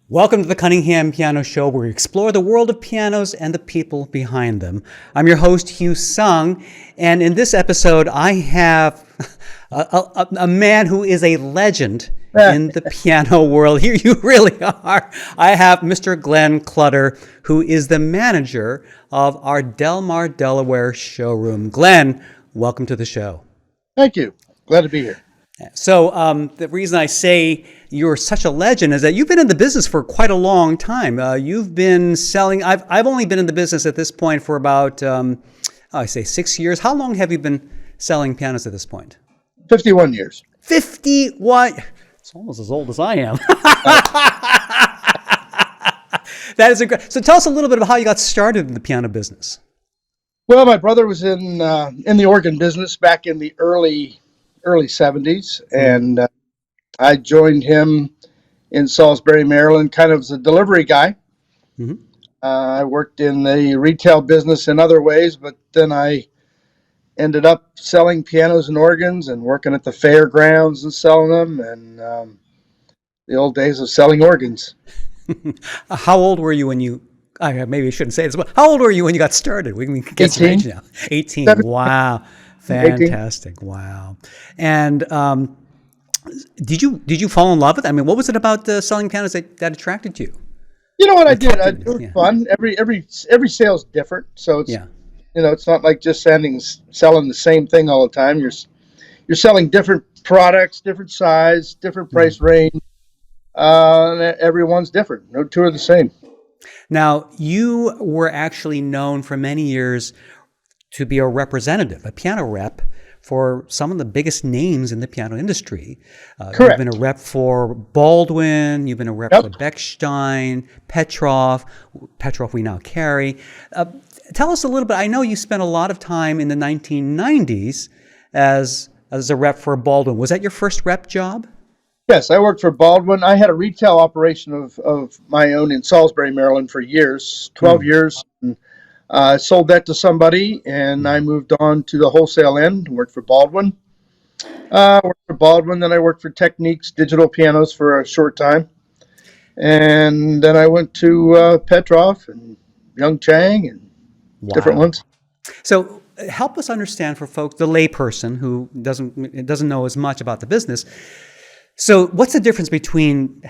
Welcome to the Cunningham Piano Show, where we explore the world of pianos and the people behind them. I'm your host, Hugh Sung, and in this episode, I have a man who is a legend in the piano world. Here you really are. I have Mr. Glenn Clutter, who is the manager of our Delmar, Delaware showroom. Glenn, welcome to the show. Thank you. Glad to be here. So the reason I say you're such a legend is that you've been in the business for quite a long time. You've been selling. I've only been in the business at this point for about, I say 6 years. How long have you been selling pianos at this point? 51 years. 51. It's almost as old as I am. That is incredible. So tell us a little bit about how you got started in the piano business. Well, my brother was in the organ business back in the early 70s, and I joined him in Salisbury, Maryland, kind of as a delivery guy. Mm-hmm. I worked in the retail business in other ways, but then I ended up selling pianos and organs and working at the fairgrounds and selling them, and the old days of selling organs. How old were you when you, maybe I shouldn't say this, but how old were you when you got started? We can get some age now. 18. 17. Wow. Fantastic. 18. Wow. And did you fall in love with it? I mean, what was it about selling pianos that attracted you? You know what I did? It was fun. Every sale's different. So it's, it's not like just selling the same thing all the time. You're selling different products, different size, different price range. And everyone's different. No two are the same. Now, you were actually known for many years to be a representative, a piano rep for some of the biggest names in the piano industry. Correct. You've been a rep for Baldwin, you've been a rep for Bechstein, Petroff we now carry. Tell us a little bit, I know you spent a lot of time in the 1990s as a rep for Baldwin. Was that your first rep job? Yes, I worked for Baldwin. I had a retail operation of my own in Salisbury, Maryland for years, 12 years. And I sold that to somebody, and I moved on to the wholesale end, worked for Baldwin. Then I worked for Techniques Digital Pianos for a short time. And then I went to Petroff and Young Chang and different ones. So help us understand for folks, the layperson who doesn't know as much about the business. So what's the difference between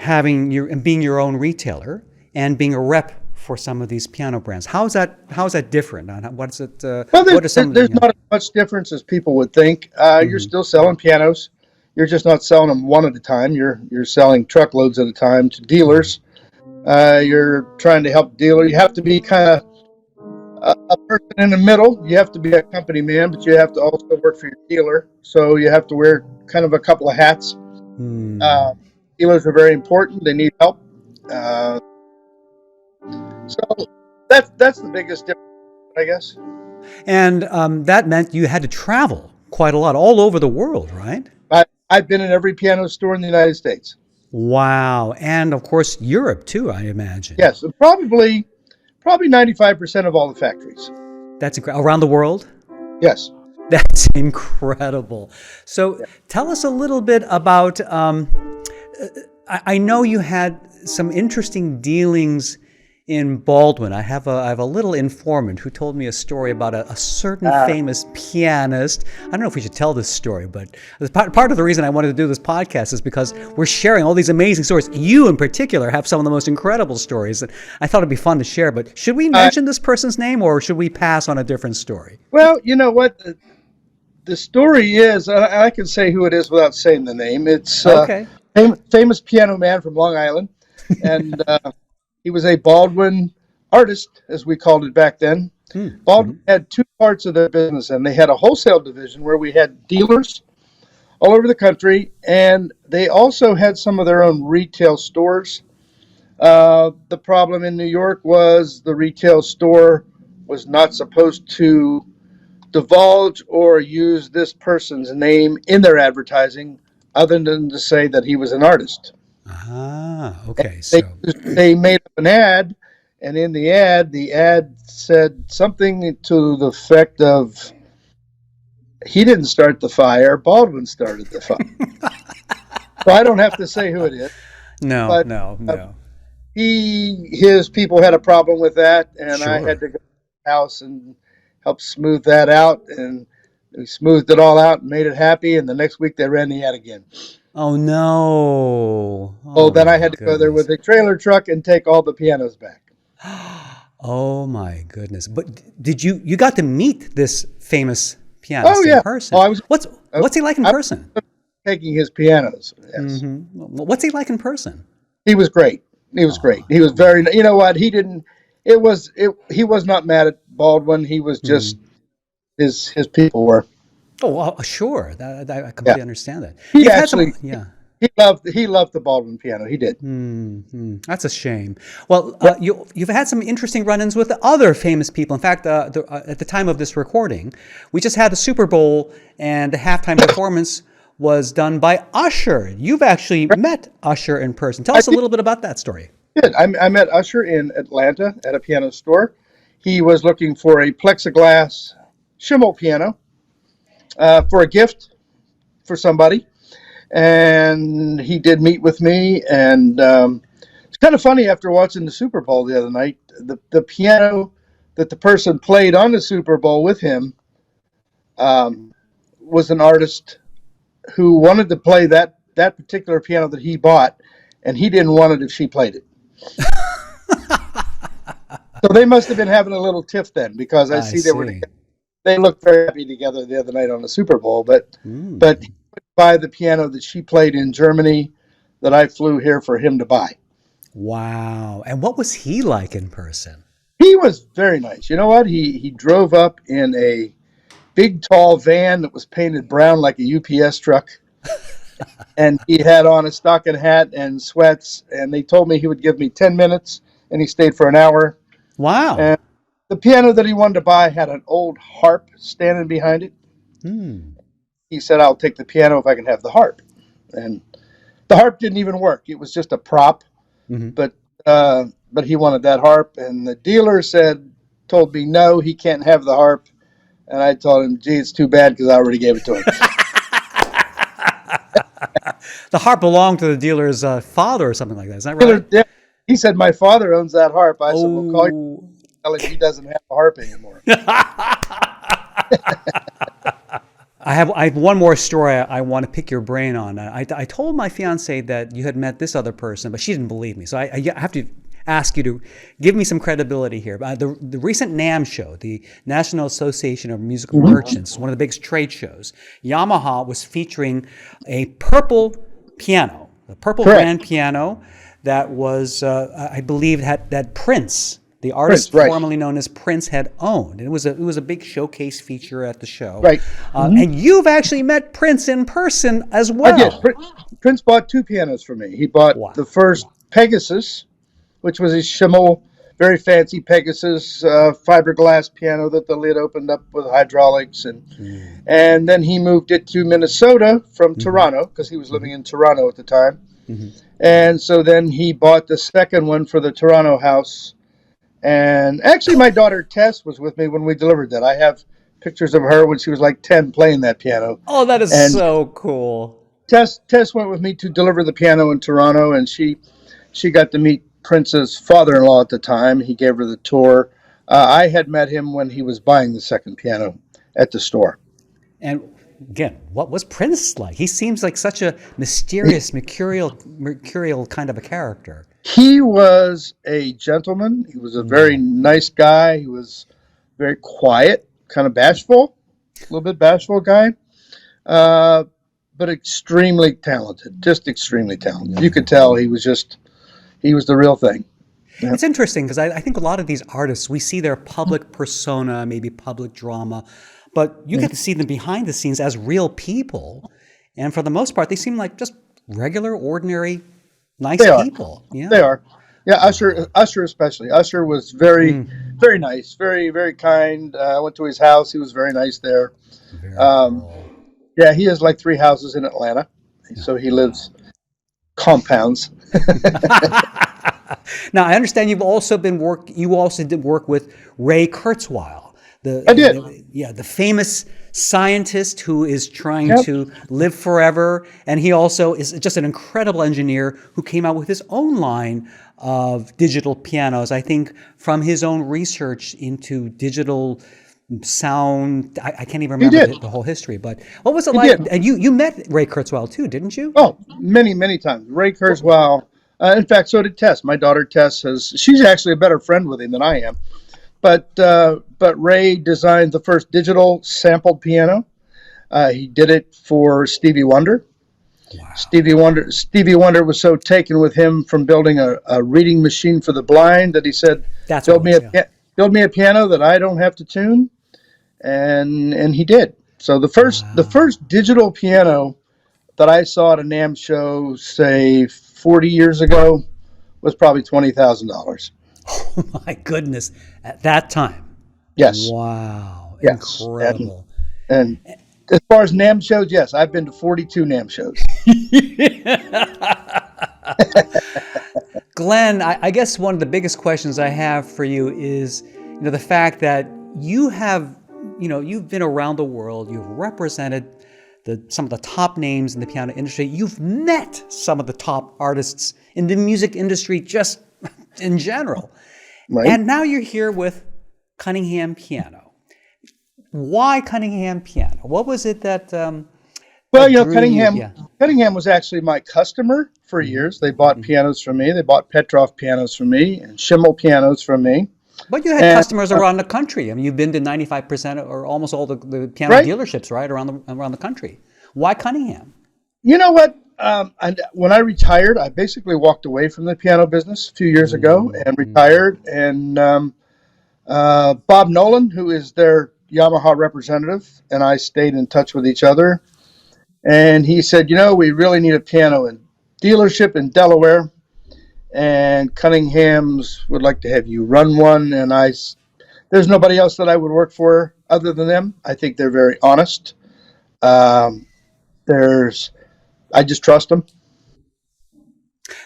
being your own retailer and being a rep for some of these piano brands? How is that different? What's it? There's not as much difference as people would think. You're still selling pianos. You're just not selling them one at a time. You're selling truckloads at a time to dealers. You're trying to help dealers. You have to be kind of a person in the middle. You have to be a company man, but you have to also work for your dealer. So you have to wear kind of a couple of hats. Dealers are very important. They need help. So that's the biggest difference, I guess. And that meant you had to travel quite a lot, all over the world, right? I've been in every piano store in the United States. Wow. And of course, Europe too, I imagine. Yes, probably 95% of all the factories. That's incredible. Around the world? Yes. That's incredible. So tell us a little bit about, I know you had some interesting dealings in Baldwin. I have a little informant who told me a story about a certain famous pianist. I don't know if we should tell this story, but part of the reason I wanted to do this podcast is because we're sharing all these amazing stories. You in particular have some of the most incredible stories that I thought it'd be fun to share, but should we mention this person's name or should we pass on a different story? Well, you know what? The story is, I can say who it is without saying the name. It's famous piano man from Long Island, and he was a Baldwin artist, as we called it back then. Baldwin had two parts of their business, and they had a wholesale division where we had dealers all over the country, and they also had some of their own retail stores. The problem in New York was the retail store was not supposed to divulge or use this person's name in their advertising other than to say that he was an artist. Okay. They made up an ad, and in the ad said something to the effect of, he didn't start the fire. Baldwin started the fire. So I don't have to say who it is. No, But no. his people had a problem with that, and I had Sure. to go to the house and help smooth that out. And we smoothed it all out and made it happy. And the next week they ran the ad again. Oh no. So Oh then I my had to go there goodness. with a trailer truck and take all the pianos back. Oh my goodness. But you got to meet this famous Oh pianist in yeah. person? Oh, I was What's he like in person? taking his pianos. Yes. What's he like in person? He was great. He was great. Oh, He was very. You know what? He didn't. It was. It. He was not mad at Baldwin. He was just his people were. oh sure. I Yeah. completely understand that. He You've had some, actually yeah. he loved the Baldwin piano. He did. That's a shame. Well, you've had some interesting run-ins with other famous people. In fact, at the time of this recording, we just had the Super Bowl, and the halftime performance was done by Usher. You've actually met Usher in person. Tell us a little bit about that story. Did. I met Usher in Atlanta at a piano store. He was looking for a plexiglass Schimmel piano for a gift for somebody, and he did meet with me. And it's kind of funny after watching the Super Bowl the other night. The piano that the person played on the Super Bowl with him was an artist who wanted to play that particular piano that he bought, and he didn't want it if she played it. So they must have been having a little tiff then, because I see they looked very happy together the other night on the Super Bowl. But he would buy the piano that she played in Germany that I flew here for him to buy. Wow. And what was he like in person? He was very nice. You know what? He drove up in a big, tall van that was painted brown like a UPS truck. And he had on a stocking hat and sweats. And they told me he would give me 10 minutes, and he stayed for an hour. Wow. And the piano that he wanted to buy had an old harp standing behind it. He said, "I'll take the piano if I can have the harp." And the harp didn't even work. It was just a prop. But he wanted that harp. And the dealer told me, no, he can't have the harp. And I told him, gee, it's too bad, because I already gave it to him. The harp belonged to the dealer's father or something like that. Is that right? Yeah. He said, my father owns that harp. I said, well, call you, tell him he doesn't have a harp anymore. I have one more story I want to pick your brain on. I told my fiance that you had met this other person, but she didn't believe me. So I have to ask you to give me some credibility here. The recent NAMM show, the National Association of Musical Merchants, one of the biggest trade shows, Yamaha was featuring a purple piano, a purple grand piano that was, I believe, that Prince, the artist formerly known as Prince, had owned. And it was a big showcase feature at the show. Right. And you've actually met Prince in person as well. I did. Prince bought two pianos for me. He bought the first Pegasus, which was a Schimmel, very fancy Pegasus fiberglass piano that the lid opened up with hydraulics. And then he moved it to Minnesota from Toronto, because he was living in Toronto at the time. And so then he bought the second one for the Toronto house. And actually, my daughter Tess was with me when we delivered that. I have pictures of her when she was like 10 playing that piano. Oh, that is so cool. Tess went with me to deliver the piano in Toronto, and she got to meet Prince's father-in-law at the time. He gave her the tour. I had met him when he was buying the second piano at the store. And again, what was Prince like? He seems like such a mysterious, mercurial kind of a character. He was a gentleman. He was a very nice guy. He was very quiet, kind of bashful, a little bit bashful guy, but extremely talented, just extremely talented. You could tell he was the real thing. Yeah. It's interesting because I think a lot of these artists, we see their public persona, maybe public drama, but you get to see them behind the scenes as real people. And for the most part, they seem like just regular, ordinary, nice people. Yeah. They are. Yeah, Usher especially. Usher was very, very nice, very, very kind. I went to his house. He was very nice there. Cool. Yeah, he has like 3 houses in Atlanta. So he lives compounds. Now, I understand you also did work with Ray Kurzweil. I did. The famous scientist who is trying Yep. to live forever, and he also is just an incredible engineer who came out with his own line of digital pianos. I think from his own research into digital sound, I can't even He remember did. the whole history. But what was it He like? did. And you met Ray Kurzweil too, didn't you? Oh, many, many times. Ray Kurzweil. In fact, so did Tess. My daughter Tess she's actually a better friend with him than I am. But Ray designed the first digital sampled piano. He did it for Stevie Wonder. Wow. Stevie Wonder was so taken with him from building a reading machine for the blind that he said, That's "Build what me it was, yeah. build me a piano that I don't have to tune," and he did. So the Wow. first digital piano that I saw at a NAMM show, say 40 years ago, was probably $20,000. Oh my goodness. At that time. Yes, Wow. yes, Incredible. and as far as NAMM shows, yes, I've been to 42 NAMM shows. Glenn, I guess one of the biggest questions I have for you is, the fact that you have, you've been around the world, you've represented some of the top names in the piano industry, you've met some of the top artists in the music industry just in general. Right. And now you're here with Cunningham Piano. Why Cunningham Piano? What was it that Well, that drew Cunningham you? Yeah. Cunningham was actually my customer for years. They bought pianos from me. They bought Petroff pianos from me and Schimmel pianos from me. But you had And customers around the country. I mean, you've been to 95% or almost all the piano right, dealerships, right, around the country. Why Cunningham? you know what? And when I retired, I basically walked away from the piano business a few years ago and retired. And Bob Nolan, who is their Yamaha representative, and I stayed in touch with each other. And he said, we really need a piano in dealership in Delaware, and Cunningham's would like to have you run one. And there's nobody else that I would work for other than them. I think they're very honest. Um, I just trust them.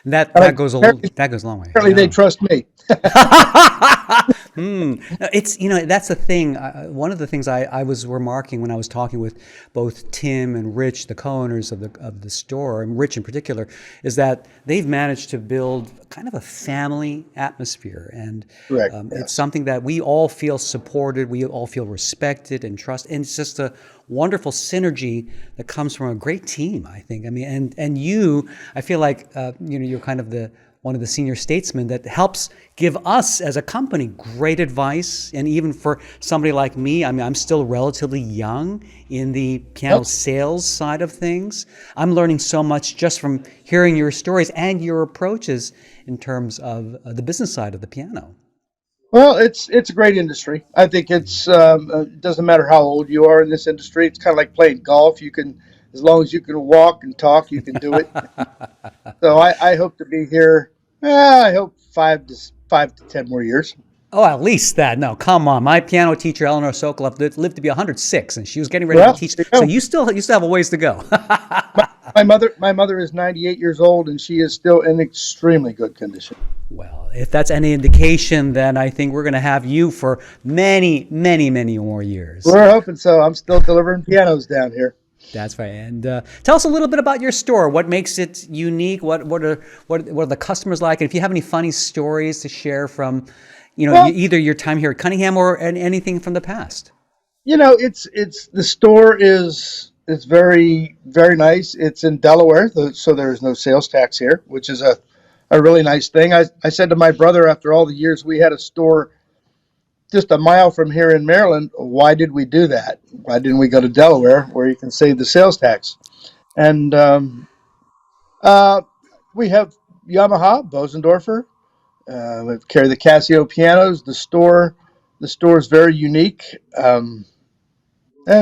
That And that goes a long way. apparently they Yeah. trust me. No, it's that's the thing. One of the things I was remarking when I was talking with both Tim and Rich, the co-owners of the store, and Rich in particular, is that they've managed to build kind of a family atmosphere, and Correct. it's Yes. something that we all feel supported, we all feel respected and trust, and it's just a wonderful synergy that comes from a great team. I think. I mean, and you, I feel like you're kind of one of the senior statesmen that helps give us as a company great advice. And even for somebody like me, I mean, I'm still relatively young in the piano sales side of things. I'm learning so much just from hearing your stories and your approaches in terms of the business side of the piano. Well, it's a great industry. I think it doesn't matter how old you are in this industry. It's kind of like playing golf. You can, as long as you can walk and talk, you can do it. So I hope to be here. I hope 5 to 10 more years. Oh, at least that. No, come on. My piano teacher, Eleanor Sokoloff, lived to be 106, and she was getting ready Well, to teach. there So you go. you still have a ways to go. My mother is 98 years old, and she is still in extremely good condition. Well, if that's any indication, then I think we're going to have you for many, many, many more years. We're hoping so. I'm still delivering pianos down here. That's right. And tell us a little bit about your store. What makes it unique? What are the customers like? And if you have any funny stories to share from, Well, either your time here at Cunningham or anything from the past. it's the store is very, very nice. It's in Delaware, so there's no sales tax here, which is a really nice thing. I said to my brother after all the years we had a store just a mile from here in Maryland, why did we do that? Why didn't we go to Delaware where you can save the sales tax? And we have Yamaha, Bosendorfer. We carry the Casio pianos. The store is very unique. And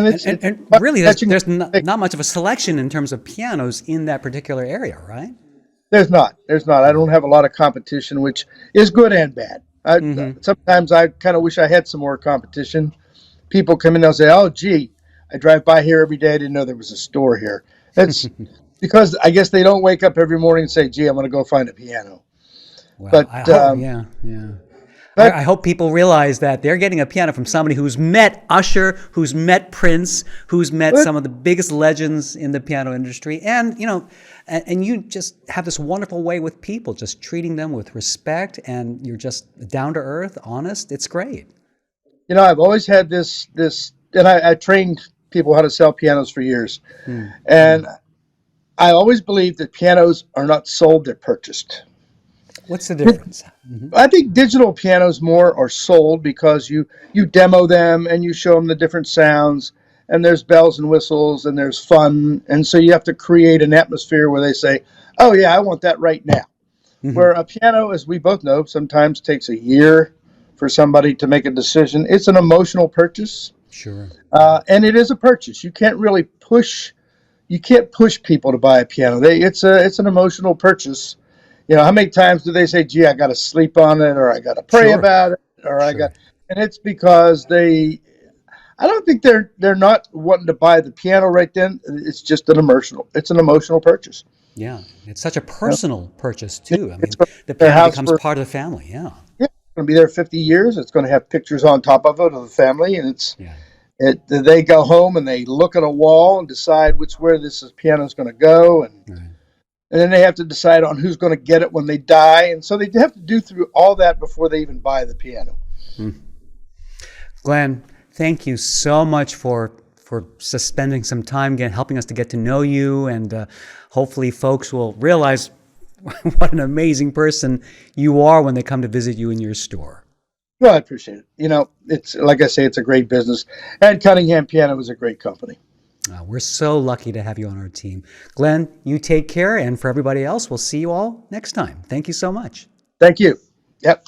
it's And really, there's not much of a selection in terms of pianos in that particular area, right? There's not. I don't have a lot of competition, which is good and bad. Sometimes I kind of wish I had some more competition. People come in, they'll say, "Oh, gee, I drive by here every day. I didn't know there was a store here." That's because I guess they don't wake up every morning and say, "Gee, I'm going to go find a piano." Well, But I hope, yeah. I hope people realize that they're getting a piano from somebody who's met Usher, who's met Prince, who's met some of the biggest legends in the piano industry. And, and you just have this wonderful way with people, just treating them with respect, and you're just down to earth, honest. It's great. I've always had this, and I trained people how to sell pianos for years. And I always believe that pianos are not sold, they're purchased. What's the difference? I think digital pianos more are sold because you demo them and you show them the different sounds, and there's bells and whistles and there's fun. And so you have to create an atmosphere where they say, oh yeah, I want that right now. Where a piano, as we both know, sometimes takes a year for somebody to make a decision. It's an emotional purchase. Sure. And it is a purchase. You can't push people to buy a piano. It's an emotional purchase. How many times do they say, gee, I got to sleep on it, or I got to pray about it, or and it's because I don't think they're not wanting to buy the piano right then. It's just an emotional purchase. Yeah. It's such a personal purchase too. I mean, the piano becomes part of the family. Yeah. Yeah. It's going to be there 50 years. It's going to have pictures on top of it of the family. And they go home and they look at a wall and decide where this piano is going to go. And then they have to decide on who's going to get it when they die. And so they have to do through all that before they even buy the piano. Glenn, thank you so much for spending some time again, helping us to get to know you. And hopefully folks will realize what an amazing person you are when they come to visit you in your store. Well, I appreciate it. It's like I say, it's a great business. And Cunningham Piano is a great company. We're so lucky to have you on our team. Glenn, you take care. And for everybody else, we'll see you all next time. Thank you so much. Thank you. Yep.